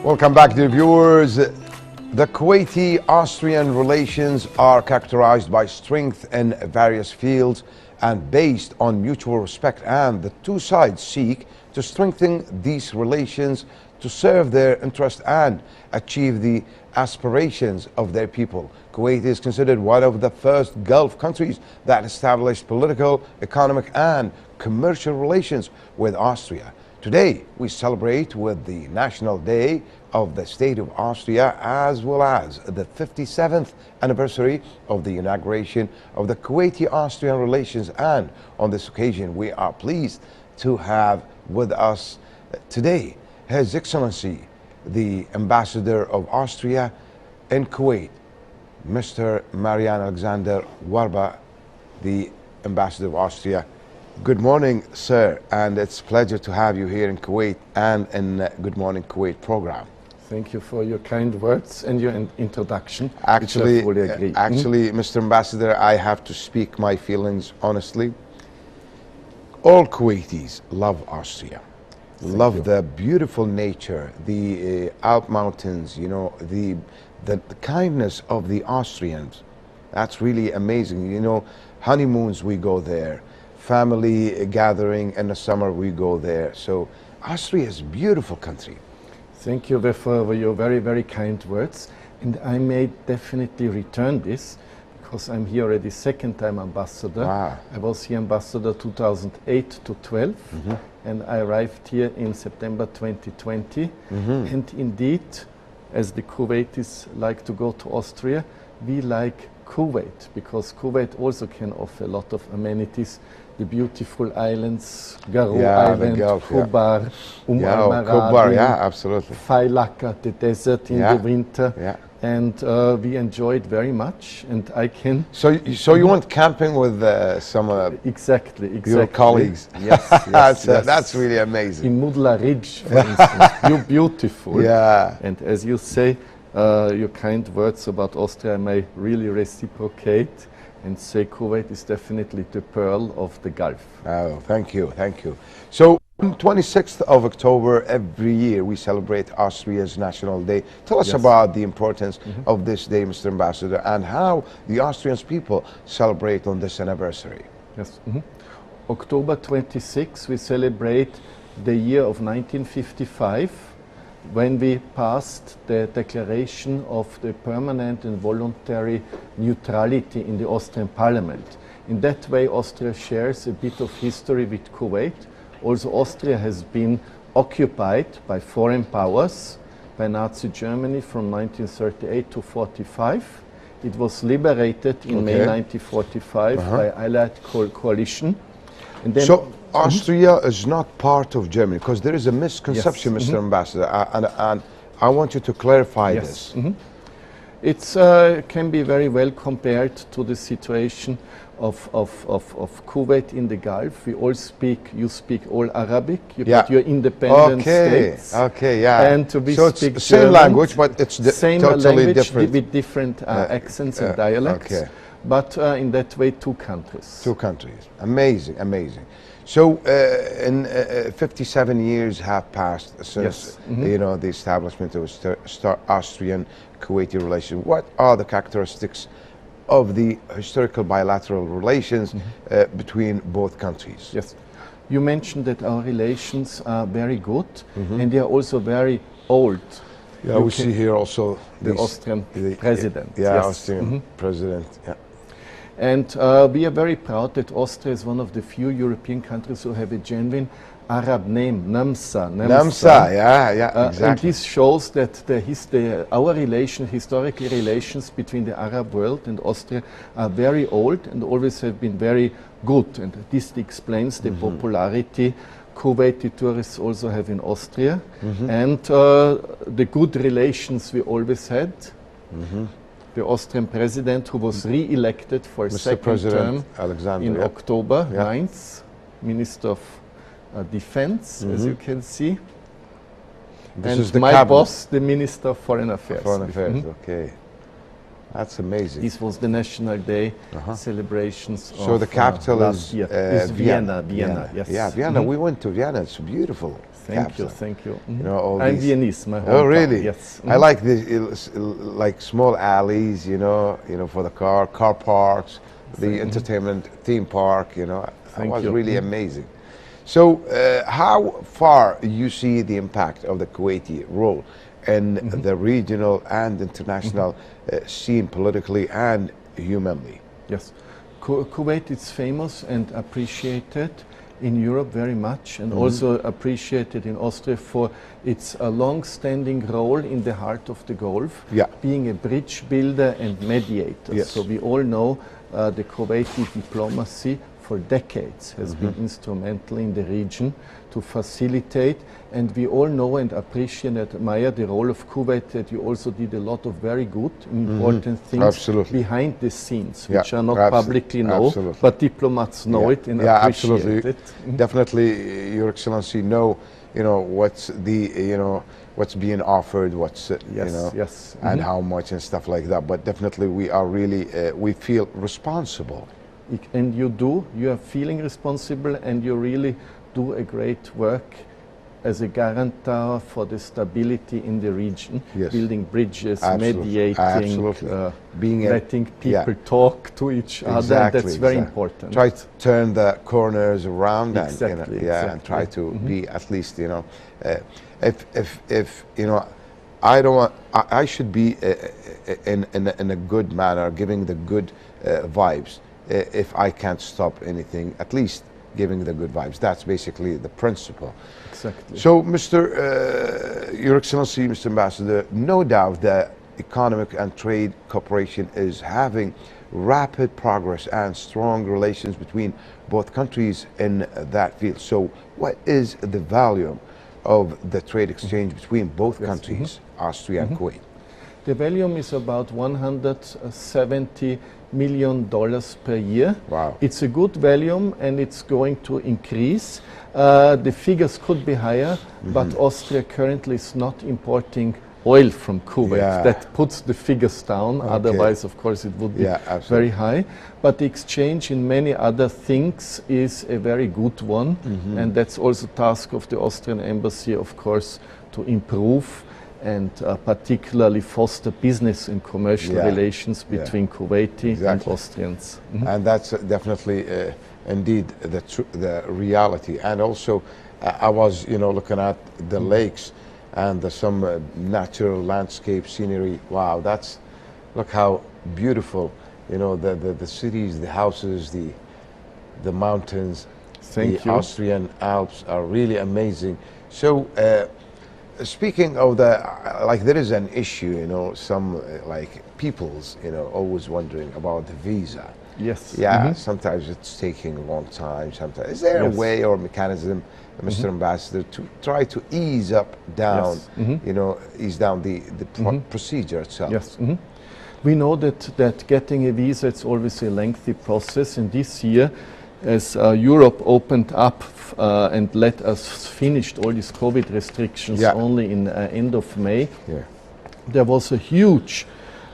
Welcome back, dear viewers. The Kuwaiti-Austrian relations are characterized by strength in various fields and based on mutual respect, and the two sides seek to strengthen these relations to serve their interests and achieve the aspirations of their people. Kuwait is considered one of the first Gulf countries that established political, economic and commercial relations with Austria. Today, we celebrate with the National Day of the State of Austria, as well as the 57th anniversary of the inauguration of the Kuwaiti-Austrian relations. And on this occasion, we are pleased to have with us today His Excellency, the Ambassador of Austria in Kuwait, Mr. Marian Alexander Wrba, the Ambassador of Austria. Good morning, sir, and it's a pleasure to have you here in Kuwait and in Good Morning Kuwait program. Thank you for your kind words and your introduction. Actually, I fully agree. Mr. Ambassador, I have to speak my feelings honestly. All Kuwaitis love Austria, love the beautiful nature, the Alp mountains, you know, the kindness of the Austrians. That's really amazing. You know, honeymoons, we go there. Family gathering in the summer, we go there. So Austria is a beautiful country. Thank you for your very, very kind words. And I may definitely return this because I'm here already second time ambassador. Wow. I was here ambassador 2008 to 12 and I arrived here in September 2020. And indeed, as the Kuwaitis like to go to Austria, we like Kuwait because Kuwait also can offer a lot of amenities. The beautiful islands, Garo Island, Wrba, Kuwait, yeah, absolutely. Failaka, the desert in the winter, and we enjoy it very much. And I can. So you went camping with some exactly your colleagues? Yes, that's really amazing. In Mudla Ridge, for instance, beautiful. Yeah. And as you say, your kind words about Austria, I may really reciprocate and say Kuwait is definitely the pearl of the Gulf. Oh, thank you, thank you. So, on 26th of October every year we celebrate Austria's National Day. Tell us about the importance of this day, Mr. Ambassador, and how the Austrian people celebrate on this anniversary. Yes. October 26th we celebrate the year of 1955, when we passed the declaration of the permanent and voluntary neutrality in the Austrian parliament. In that way, Austria shares a bit of history with Kuwait. Also, Austria has been occupied by foreign powers, by Nazi Germany from 1938 to 45. It was liberated in May 1945 by Allied coalition. And then so Austria is not part of Germany, because there is a misconception, Mr. Ambassador, and I want you to clarify this. It can be very well compared to the situation of Kuwait in the Gulf. We all speak, you speak all Arabic, you got your independent states. And we so speak it's the same language, but it's same totally language different. with different accents and dialects. But in that way, two countries. Two countries. Amazing, amazing. So, in 57 years have passed since you know, the establishment of Austrian-Kuwaiti relations. What are the characteristics of the historical bilateral relations between both countries? Yes, you mentioned that our relations are very good, and they are also very old. Yeah, we see here also the Austrian president. Yeah, Austrian president. Yeah. And we are very proud that Austria is one of the few European countries who have a genuine Arab name, Namsa. Namsa, exactly. And this shows that our historical relations between the Arab world and Austria are very old and always have been very good. And this explains the popularity Kuwaiti tourists also have in Austria, and the good relations we always had. The Austrian president, who was re-elected for a second term in October 9th, Minister of Defense, as you can see. This and is the my cabinet. boss, the Minister of Foreign Affairs. Foreign Affairs, okay. That's amazing. This was the National Day celebrations. So of, the capital last is year. Is Vienna. Vienna. Yes. Yeah, Vienna. We went to Vienna. It's beautiful. Thank capital. you. Thank you. You know, all I'm these- Viennese. My hometown. Oh, really? Yes. I like the like small alleys. You know, for the car parks, the entertainment theme park. You know, Thank it was you. really amazing. So, how far you see the impact of the Kuwaiti role in the regional and international scene, politically and humanly? Yes. Kuwait is famous and appreciated in Europe very much, and also appreciated in Austria for its long-standing role in the heart of the Gulf, Yeah. being a bridge builder and mediator. Yes. So we all know the Kuwaiti diplomacy for decades has been instrumental in the region to facilitate, and we all know and appreciate and admire the role of Kuwait, that you also did a lot of very good, important things Absolutely. behind the scenes, Yeah, which are not absolutely. publicly known, Absolutely. but diplomats know it and appreciate absolutely. it. Definitely, Your Excellency, what's being offered, what's Yes. and how much and stuff like that. But definitely, we are really we feel responsible. And you are feeling responsible, and you really do a great work as a guarantor for the stability in the region, Yes. building bridges, Absolutely. mediating, Absolutely. Being a- letting people yeah. talk to each other. Exactly, That's very exactly. important. Try to turn the corners around Exactly, and try exactly. to be at least if I don't want I should be in a good manner, giving the good vibes. If I can't stop anything, at least giving the good vibes. That's basically the principle. Exactly. So, Your Excellency, Mr. Ambassador, no doubt that economic and trade cooperation is having rapid progress and strong relations between both countries in that field. So, what is the value of the trade exchange between both countries, Austria and Kuwait? The volume is about $170 million per year. Wow. It's a good volume, and it's going to increase. The figures could be higher, but Austria currently is not importing oil from Kuwait. Yeah. That puts the figures down. Okay. Otherwise, of course, it would be absolutely. very high. But the exchange in many other things is a very good one, and that's also task of the Austrian embassy, of course, to improve and particularly foster business and commercial relations between Kuwaiti and Austrians. And that's definitely indeed the reality. And also I was looking at the lakes and some natural landscape scenery. Wow, look how beautiful, the cities, the houses, the mountains, Thank the you. Austrian Alps are really amazing. So speaking of there is an issue, some people's, always wondering about the visa. Yes. Yeah, sometimes it's taking a long time. Sometimes is there a way or mechanism, Mr. Ambassador, to try to ease down the procedure itself? Yes. We know that getting a visa, it's always a lengthy process, and this year, as Europe opened up and let us finish all these COVID restrictions only in end of May, there was a huge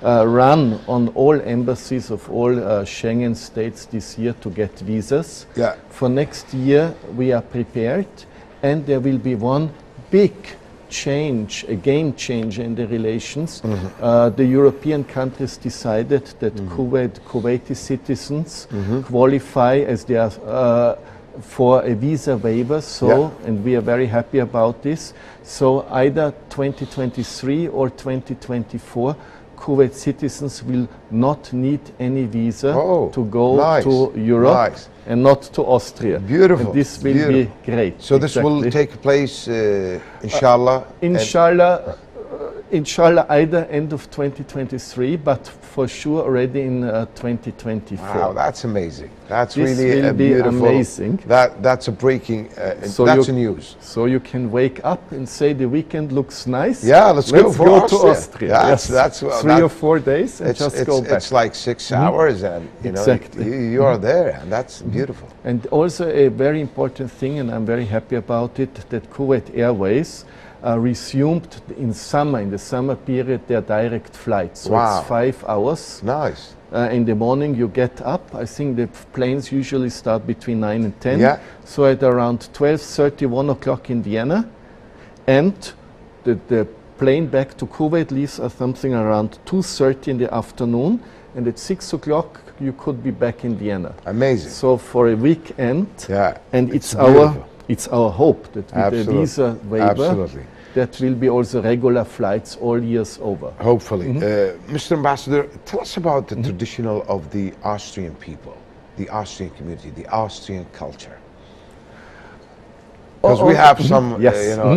run on all embassies of all Schengen states this year to get visas. Yeah. For next year, we are prepared, and there will be one big change, a game changer in the relations. The European countries decided that Kuwaiti citizens qualify as they are for a visa waiver. And we are very happy about this. So either 2023 or 2024, Kuwait citizens will not need any visa to go to Europe and not to Austria. Beautiful. And this will be great. So this will take place, inshallah? Inshallah, either end of 2023, but for sure already in 2024. Wow, that's amazing. That's This really will be beautiful. amazing. That's a breaking. That's news. So you can wake up and say the weekend looks nice. Yeah, let's go to Austria. That's 3 or 4 days and just go back. It's like 6 hours, and Exactly. you are there, and that's beautiful. And also a very important thing, and I'm very happy about it, that Kuwait Airways resumed in summer. In the summer period, their direct flights. So Wow. it's 5 hours. Nice. In the morning you get up. I think the planes usually start between 9 and 10. Yeah. So at around 12:30, 1 o'clock in Vienna. And the plane back to Kuwait leaves at something around 2:30 in the afternoon. And at 6 o'clock you could be back in Vienna. Amazing. So for a weekend, Yeah. and It's it's our hope that with the Absolutely. visa waiver, Absolutely. that will be also regular flights all years over. Hopefully. Mr. Ambassador, tell us about the traditional of the Austrian people, the Austrian community, the Austrian culture. Because we have some, Yes.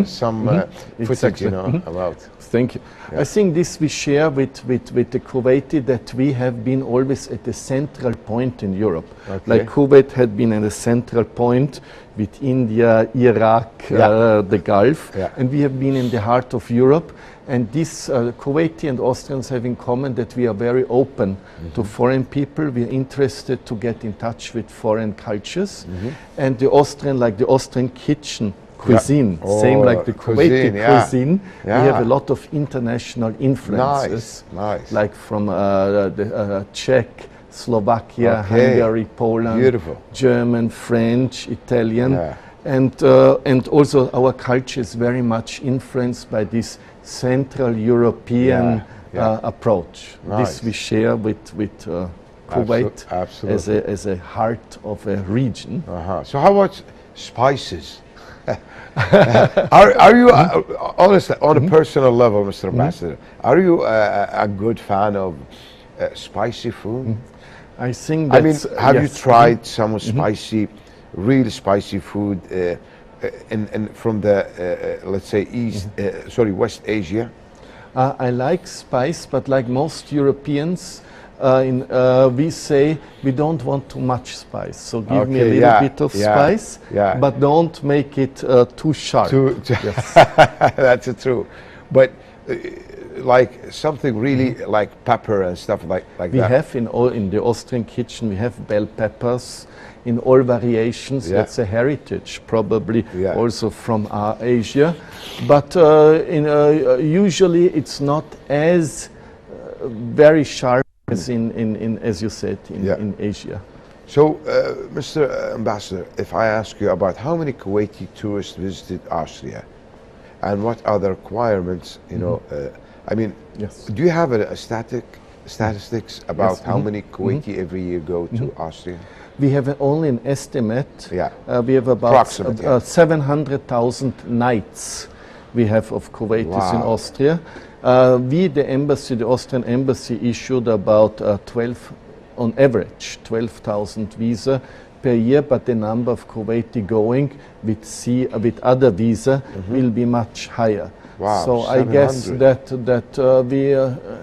some footage, Exactly. about. Thank you. I think this we share with the Kuwaiti, that we have been always at the central point in Europe. Okay. Like Kuwait had been at a central point with India, Iraq, the Gulf, Yeah. and we have been in the heart of Europe. And this Kuwaiti and Austrians have in common that we are very open to foreign people. We are interested to get in touch with foreign cultures. And the Austrian, like the Austrian kitchen, cuisine, Oh, same like the Kuwaiti cuisine, yeah. cuisine. Yeah. We have a lot of international influences, Nice. like from the Czech, Slovakia, Okay. Hungary, Poland, Beautiful. German, French, Italian, Yeah. and also our culture is very much influenced by this Central European Yeah. approach. Nice. This we share with Kuwait Absolutely. as a heart of a region. So how about spices? are you, honestly, on a personal level, Mr. Ambassador, are you a good fan of spicy food? I think I mean, that's, have you yes. tried some spicy, really spicy food from the, let's say, West Asia? I like spice, but like most Europeans, we say we don't want too much spice. So give me a Okay, little yeah, bit of yeah, spice, yeah. but don't make it too sharp. Yes. That's true. But like something really like pepper and stuff like We that. have in the Austrian kitchen, we have bell peppers in all variations. Yeah. That's a heritage, probably Yeah. also from Asia. But usually it's not as very sharp as in as you said in Asia. So, Mr. Ambassador, if I ask you about how many Kuwaiti tourists visited Austria, and what are the requirements, I mean, Yes. do you have statistics about Yes. how many Kuwaiti every year go to Austria? We have only an estimate. Yeah. We have about Approximate, yeah. 700,000 nights we have of Kuwaitis in Wow. Austria. The Austrian embassy issued about 12, on average, 12,000 visa per year, but the number of Kuwaiti going with other visa will be much higher. Wow, So I guess 700. that we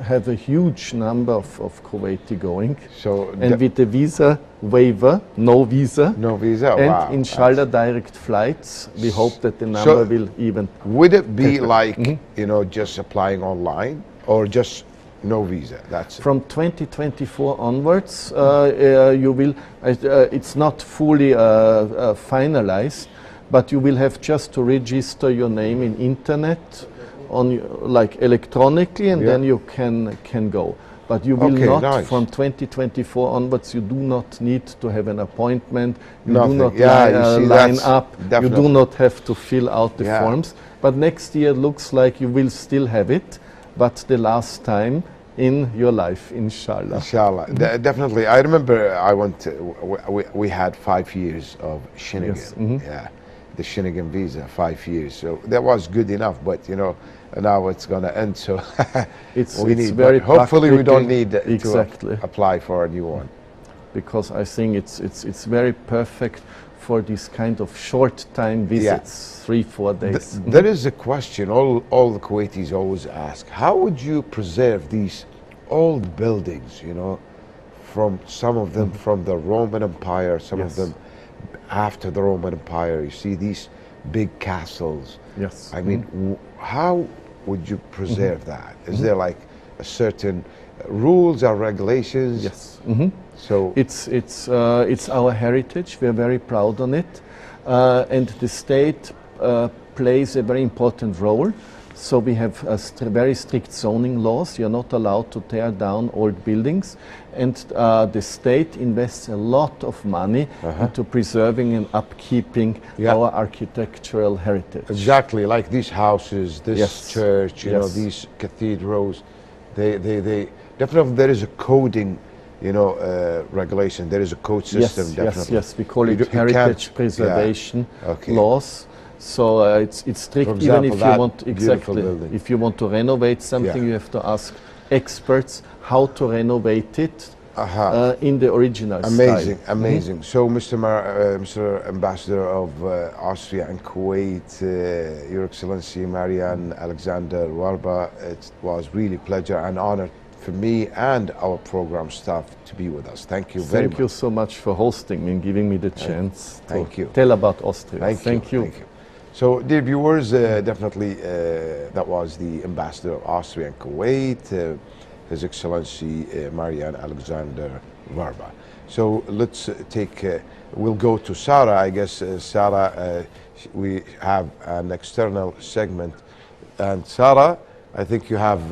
have a huge number of Kuwaiti going. So, And with the visa waiver, no visa, no visa? and Wow. inshallah direct flights, we hope that the number will even. Would it be like, just applying online or just no visa? That's it. From 2024 onwards, you will, it's not fully finalized, but you will have just to register your name in internet, like electronically, and then you can go. But you will Okay, not, nice. from 2024 onwards, you do not need to have an appointment, you Nothing. do not Yeah, you see, line that's up, you definitely. do not have to fill out the Yeah. forms. But next year looks like you will still have it, but the last time in your life, inshallah. Inshallah. Definitely. I remember I went to, we had 5 years of Schengen. Yes. Yeah. The Schengen visa, 5 years. So that was good enough, but now it's going to end. So It's but very hopefully we don't practical. need Exactly. to apply for a new one. Because I think it's very perfect for this kind of short time visits, 3-4 days. There is a question all the Kuwaitis always ask: how would you preserve these old buildings? From some of them from the Roman Empire, some of Yes. them after the Roman Empire. You see these big castles. Yes. I mean, how would you preserve that? Is there like a certain rules or regulations? Yes. So It's our heritage. We are very proud on it, and the state plays a very important role. So we have very strict zoning laws. You're not allowed to tear down old buildings, and the state invests a lot of money into preserving and upkeeping our architectural heritage. Exactly, like these houses, this church, you know, these cathedrals. They definitely, there is a coding, you know, regulation. There is a code system. Definitely. Yes. We call it heritage preservation laws. So it's strict. Example, even if you want if you want to renovate something, you have to ask experts how to renovate it in the original style. Amazing. So, Mr. Ambassador of Austria and Kuwait, Your Excellency Marian Alexander Wrba, it was really a pleasure and honor for me and our program staff to be with us. Thank you very much. Thank you so much for hosting me and giving me the chance to tell about Austria. Thank you. So, dear viewers, definitely that was the Ambassador of Austria and Kuwait, His Excellency Marian Alexander Wrba. So let's we'll go to Sarah. I guess, Sarah, we have an external segment. And Sarah, I think you have